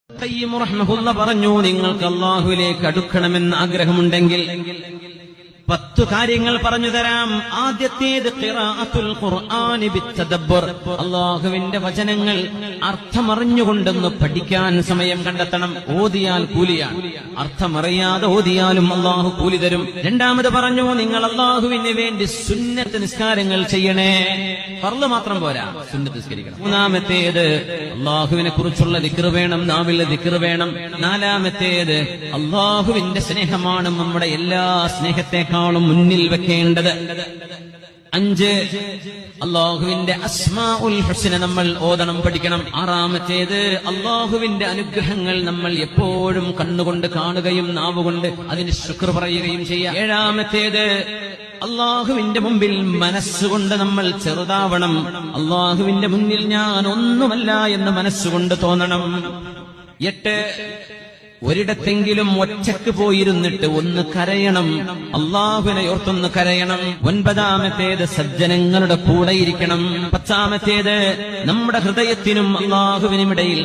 ഖയ്യിം റഹ്മഹുല്ലാഹ് പറഞ്ഞു, നിങ്ങൾക്ക് അല്ലാഹുവിലേക്ക് അടുക്കണമെന്ന് ആഗ്രഹമുണ്ടെങ്കിൽ 10 കാര്യങ്ങൾ പറഞ്ഞു തരാം. ആദ്യത്തേത് ഖിറാഅത്തുൽ ഖുർആനി ബിത്തദബ്ബുർ. അല്ലാഹുവിന്റെ വചനങ്ങൾ അർത്ഥമറിഞ്ഞുകൊണ്ടൊന്ന് പഠിക്കാൻ സമയം കണ്ടെത്തണം. ഓതിയാൽ കൂലിയാണ്, അർത്ഥമറിയാതെ ഓതിയാലും അല്ലാഹു കൂലി തരും. രണ്ടാമത് പറഞ്ഞു, നിങ്ങൾ അല്ലാഹുവിന് വേണ്ടി സുന്നത്ത് നിസ്കാരങ്ങൾ ചെയ്യണേ. ഫർള് മാത്രം പോരാ, സുന്നത്ത് നിസ്കരിക്കണം. മൂന്നാമത്തേത് അല്ലാഹുവിനെ കുറിച്ചുള്ള ദിക്ർ വേണം, നാവിലെ ദിക്ർ വേണം. നാലാമത്തേത് അല്ലാഹുവിന്റെ സ്നേഹമാണ് നമ്മുടെ എല്ലാ സ്നേഹത്തെക്കാളും മുന്നിൽ വെക്കേണ്ടത്. 5 അല്ലാഹുവിന്റെ അസ്മാഉൽ ഹുസ്ന നമ്മൾ ഓതണം, പഠിക്കണം. 6ാമത്തേത് അല്ലാഹുവിന്റെ അനുഗ്രഹങ്ങൾ നമ്മൾ എപ്പോഴും കണ്ണുകൊണ്ട് കാണുകയും നാവുകൊണ്ട് അതിന് ശുക്ർ പറയുകയും ചെയ്യാം. 7ാമത്തേത് അല്ലാഹുവിന്റെ മുമ്പിൽ മനസ്സുകൊണ്ട് നമ്മൾ ചെറുതാവണം. അല്ലാഹുവിന്റെ മുന്നിൽ ഞാൻ ഒന്നുമല്ല എന്ന് മനസ്സുകൊണ്ട് തോന്നണം. 8 ഒരിടത്തെങ്കിലും ഒറ്റക്ക് പോയിരുന്നിട്ട് ഒന്ന് കരയണം, അല്ലാഹുവിനെ ഓർത്തൊന്ന് കരയണം. 9ാമത്തേത് സജ്ജനങ്ങളുടെ കൂടെ ഇരിക്കണം. 10ാമത്തേത് നമ്മുടെ ഹൃദയത്തിനും അല്ലാഹുവിനും ഇടയിൽ